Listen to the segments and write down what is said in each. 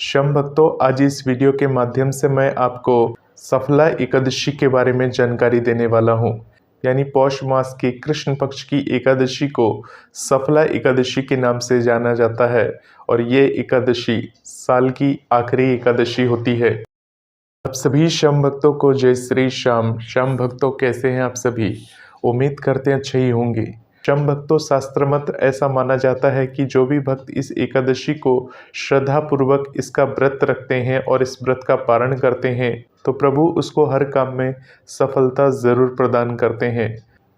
शम भक्तों, आज इस वीडियो के माध्यम से मैं आपको सफला एकादशी के बारे में जानकारी देने वाला हूँ। यानी पौष मास की कृष्ण पक्ष की एकादशी को सफला एकादशी के नाम से जाना जाता है और ये एकादशी साल की आखिरी एकादशी होती है। आप सभी शम भक्तों को जय श्री श्याम। शम भक्तों, कैसे हैं आप सभी? उम्मीद करते हैं अच्छे ही होंगे। शम भक्तों, शास्त्र मत ऐसा माना जाता है कि जो भी भक्त इस एकादशी को श्रद्धा पूर्वक इसका व्रत रखते हैं और इस व्रत का पारण करते हैं तो प्रभु उसको हर काम में सफलता जरूर प्रदान करते हैं।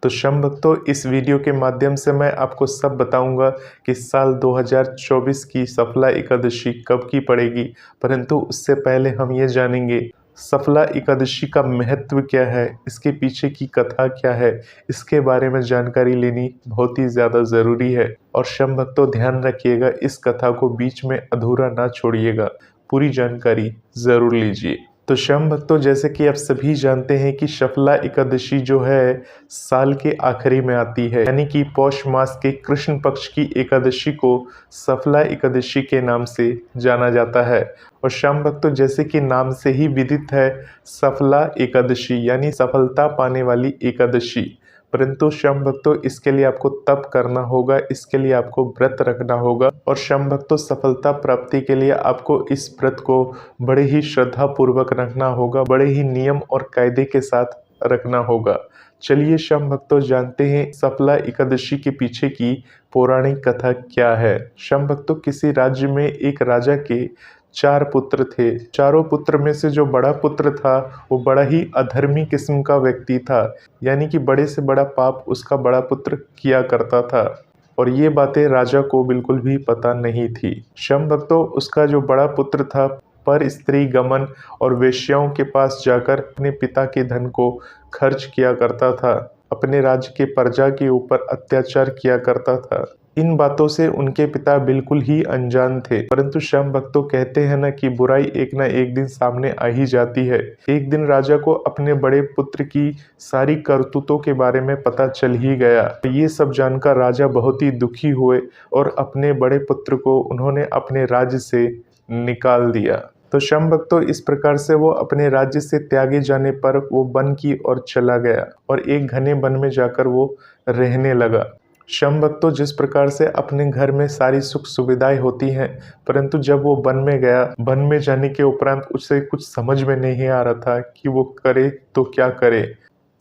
तो शम भक्तों, इस वीडियो के माध्यम से मैं आपको सब बताऊंगा कि साल 2024 की सफला एकादशी कब की पड़ेगी। परंतु उससे पहले हम ये जानेंगे सफला एकादशी का महत्व क्या है, इसके पीछे की कथा क्या है, इसके बारे में जानकारी लेनी बहुत ही ज़्यादा ज़रूरी है। और शम भक्तों, ध्यान रखिएगा, इस कथा को बीच में अधूरा ना छोड़िएगा, पूरी जानकारी ज़रूर लीजिए। तो शम भक्तों, जैसे कि आप सभी जानते हैं कि सफला एकादशी जो है साल के आखिरी में आती है, यानी कि पौष मास के कृष्ण पक्ष की एकादशी को सफला एकादशी के नाम से जाना जाता है। और शम भक्तों, जैसे कि नाम से ही विदित है, सफला एकादशी यानी सफलता पाने वाली एकादशी। परंतु शम भक्तों, इसके लिए आपको तप करना होगा, इसके लिए आपको व्रत रखना होगा। और शम भक्तों, सफलता प्राप्ति के लिए आपको इस व्रत को बड़े ही श्रद्धा पूर्वक रखना होगा, बड़े ही नियम और कायदे के साथ रखना होगा। चलिए शम भक्तों, जानते हैं सफला एकादशी के पीछे की पौराणिक कथा क्या है। शम भक्तों, किसी राज्य में एक राजा के 4 पुत्र थे। चारों पुत्र में से जो बड़ा पुत्र था वो बड़ा ही अधर्मी किस्म का व्यक्ति था, यानी कि बड़े से बड़ा पाप उसका बड़ा पुत्र किया करता था और ये बातें राजा को बिल्कुल भी पता नहीं थी। शम भक्तों, उसका जो बड़ा पुत्र था पर स्त्री गमन और वेश्याओं के पास जाकर अपने पिता के धन को खर्च किया करता था, अपने राज्य के प्रजा के ऊपर अत्याचार किया करता था। इन बातों से उनके पिता बिल्कुल ही अनजान थे। परंतु शम भक्तों, कहते हैं ना कि बुराई एक ना एक दिन सामने आ ही जाती है। एक दिन राजा को अपने बड़े पुत्र की सारी करतूतों के बारे में पता चल ही गया। ये सब जानकर राजा बहुत ही दुखी हुए और अपने बड़े पुत्र को उन्होंने अपने राज्य से निकाल दिया। तो शम भक्तों, इस प्रकार से वो अपने राज्य से त्यागे जाने पर वो वन की ओर चला गया और एक घने वन में जाकर वो रहने लगा। शम भक्तों, जिस प्रकार से अपने घर में सारी सुख सुविधाएं होती हैं, परंतु जब वो वन में गया, वन में जाने के उपरांत उसे कुछ समझ में नहीं आ रहा था कि वो करे तो क्या करे।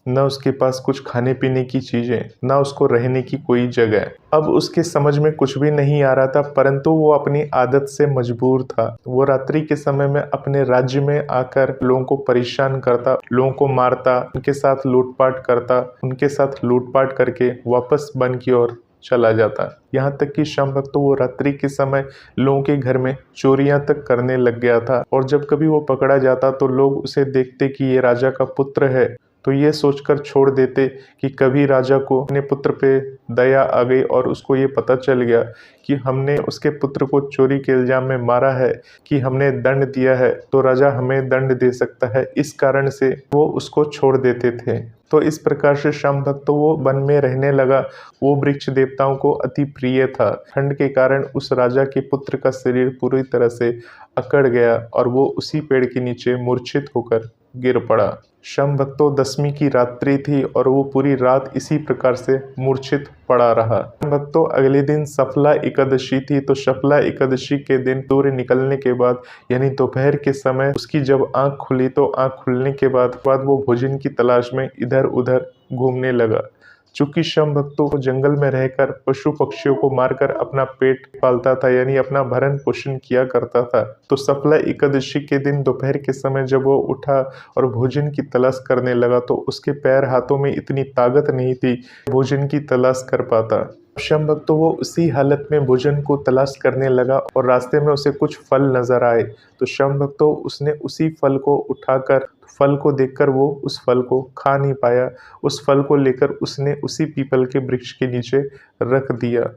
न उसके पास कुछ खाने पीने की चीजें, न उसको रहने की कोई जगह। अब उसके समझ में कुछ भी नहीं आ रहा था, परंतु वो अपनी आदत से मजबूर था। वो रात्रि के समय में अपने राज्य में आकर लोगों को परेशान करता, लोगों को मारता, उनके साथ लूटपाट करता, उनके साथ लूटपाट करके वापस वन की ओर चला जाता। यहाँ तक कि शम भक्त वो रात्रि के समय लोगों के घर में चोरियां तक करने लग गया था। और जब कभी वो पकड़ा जाता तो लोग उसे देखते कि ये राजा का पुत्र है तो ये सोचकर छोड़ देते कि कभी राजा को अपने पुत्र पे दया आ गई और उसको ये पता चल गया कि हमने उसके पुत्र को चोरी के इल्जाम में मारा है, कि हमने दंड दिया है तो राजा हमें दंड दे सकता है, इस कारण से वो उसको छोड़ देते थे। तो इस प्रकार से शम भक्त वो वन में रहने लगा। वो वृक्ष देवताओं को अति प्रिय था। ठंड के कारण उस राजा के पुत्र का शरीर पूरी तरह से अकड़ गया और वो उसी पेड़ के नीचे मूर्छित होकर गिर पड़ा। शम भक्तों, 10वीं की रात्रि थी और वो पूरी रात इसी प्रकार से मूर्छित पड़ा रहा। भक्तों, अगले दिन सफला एकादशी थी। तो सफला एकादशी के दिन सूर्य निकलने के बाद यानी दोपहर के समय उसकी जब आंख खुली तो आंख खुलने के बाद वो भोजन की तलाश में इधर उधर घूमने लगा। चूंकि शम भक्तों को जंगल में रहकर पशु पक्षियों को मारकर अपना पेट पालता था, यानी अपना भरण पोषण किया करता था, तो सफला एकादशी के दिन दोपहर के समय जब वो उठा और भोजन की तलाश करने लगा तो उसके पैर हाथों में इतनी ताकत नहीं थी भोजन की तलाश कर पाता। शम भक्तों, वो उसी हालत में भोजन को तलाश करने लगा और रास्ते में उसे कुछ फल नजर आए। तो शम भक्तों, उसने उसी फल को उठाकर, फल को देखकर वो उस फल को खा नहीं पाया। उस फल को लेकर उसने उसी पीपल के वृक्ष के नीचे रख दिया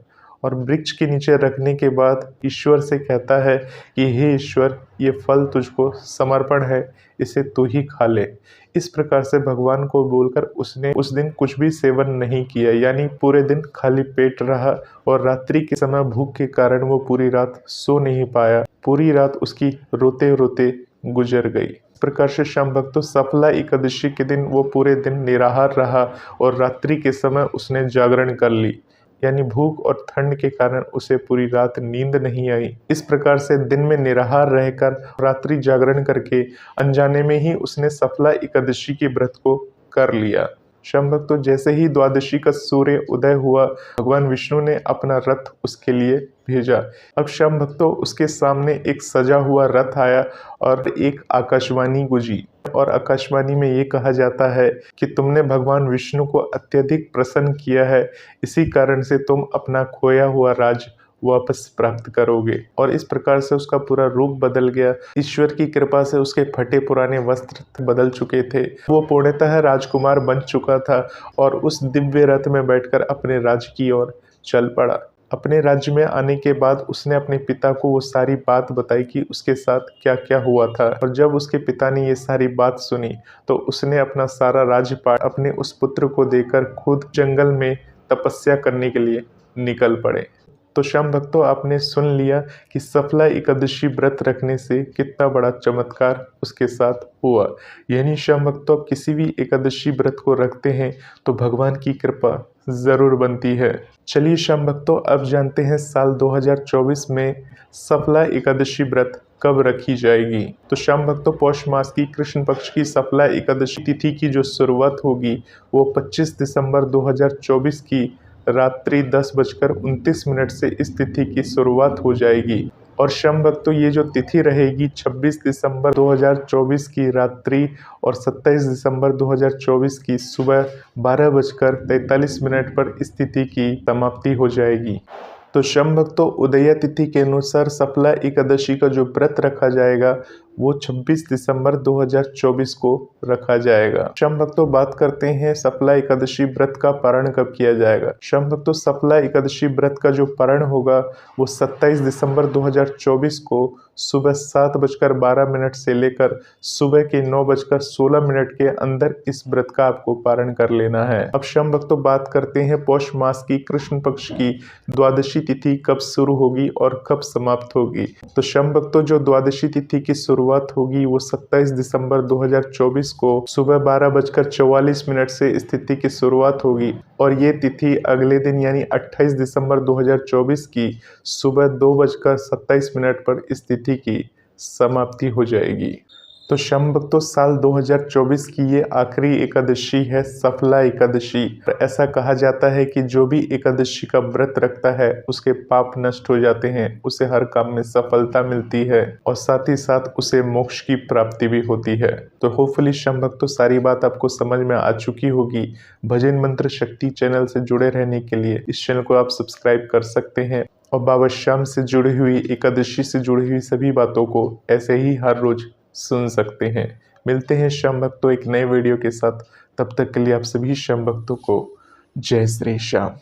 और वृक्ष के नीचे रखने के बाद ईश्वर से कहता है कि हे ईश्वर, ये फल तुझको समर्पण है, इसे तू ही खा ले। इस प्रकार से भगवान को बोलकर उसने उस दिन कुछ भी सेवन नहीं किया, यानी पूरे दिन खाली पेट रहा और रात्रि के समय भूख के कारण वो पूरी रात सो नहीं पाया। पूरी रात उसकी रोते रोते गुजर गई। इस प्रकार से श्याम भक्तों सफला एकादशी के दिन वो पूरे दिन निराहार रहा और रात्रि के समय उसने जागरण कर ली, यानी भूख और ठंड के कारण उसे पूरी रात नींद नहीं आई। इस प्रकार से दिन में निराहार रहकर रात्रि जागरण करके अनजाने में ही उसने सफला एकादशी के व्रत को कर लिया। श्याम भक्तों जैसे ही द्वादशी का सूर्य उदय हुआ, भगवान विष्णु ने अपना रथ उसके लिए भेजा। अब श्याम भक्तों उसके सामने एक सजा हुआ रथ आया और एक आकाशवाणी गुजी और आकाशवाणी में ये कहा जाता है कि तुमने भगवान विष्णु को अत्यधिक प्रसन्न किया है, इसी कारण से तुम अपना खोया हुआ राज वापस प्राप्त करोगे। और इस प्रकार से उसका पूरा रूप बदल गया। ईश्वर की कृपा से उसके फटे पुराने वस्त्र बदल चुके थे, वो पूर्णतः राजकुमार बन चुका था और उस दिव्य रथ में बैठकर अपने राज्य की ओर चल पड़ा। अपने राज्य में आने के बाद उसने अपने पिता को वो सारी बात बताई कि उसके साथ क्या क्या हुआ था। और जब उसके पिता ने ये सारी बात सुनी तो उसने अपना सारा राज्यपाट अपने उस पुत्र को देकर खुद जंगल में तपस्या करने के लिए निकल पड़े। तो श्याम भक्तों आपने सुन लिया कि सफला एकादशी व्रत रखने से कितना बड़ा चमत्कार उसके साथ हुआ। यानी श्याम भक्तों किसी भी एकादशी व्रत को रखते हैं तो भगवान की कृपा जरूर बनती है। चलिए श्याम भक्तों अब जानते हैं साल 2024 में सफला एकादशी व्रत कब रखी जाएगी। तो श्याम भक्तों पौष मास की कृष्ण पक्ष की सफला एकादशी तिथि की जो शुरुआत होगी वो 25 दिसंबर 2024 की रात्रि 10:29 से इस तिथि की शुरुआत हो जाएगी। और श्याम भक्तों ये जो तिथि रहेगी 26 दिसंबर 2024 की रात्रि और 27 दिसंबर 2024 की सुबह 12:43 पर इस तिथि की समाप्ति हो जाएगी। तो श्याम भक्तों उदया तिथि के अनुसार सफला एकादशी का जो व्रत रखा जाएगा वो 26 दिसंबर 2024 को रखा जाएगा। श्याम भक्तों बात करते हैं सफला एकादशी व्रत का पारण कब किया जाएगा। श्याम भक्तों सफला एकादशी व्रत का जो पारण होगा वो 27 दिसंबर 2024 को सुबह 7:12 से लेकर सुबह के 9:16 के अंदर इस व्रत का आपको पारण कर लेना है। अब श्याम भक्तों बात करते हैं पौष मास की कृष्ण पक्ष की द्वादशी तिथि कब शुरू होगी और कब समाप्त होगी। तो श्याम भक्तों जो द्वादशी तिथि की शुरुआत होगी वो 27 दिसंबर 2024 को सुबह 12:44 से इस तिथि की शुरुआत होगी और ये तिथि अगले दिन यानी 28 दिसंबर 2024 की सुबह 2:27 पर इस तिथि की समाप्ति हो जाएगी। तो श्याम भक्तों साल 2024 की ये आखिरी एकादशी है सफला एकादशी। ऐसा कहा जाता है कि जो भी एकादशी का व्रत रखता है उसके पाप नष्ट हो जाते हैं, उसे हर काम में सफलता मिलती है और साथ ही साथ उसे मोक्ष की प्राप्ति भी होती है। तो होपफुली श्याम भक्तों सारी बात आपको समझ में आ चुकी होगी। भजन मंत्र शक्ति चैनल से जुड़े रहने के लिए इस चैनल को आप सब्सक्राइब कर सकते हैं और बाबा श्याम से जुड़ी हुई एकादशी से जुड़ी हुई सभी बातों को ऐसे ही हर रोज सुन सकते हैं। मिलते हैं श्याम भक्तों एक नए वीडियो के साथ, तब तक के लिए आप सभी श्याम भक्तों को जय श्री श्याम।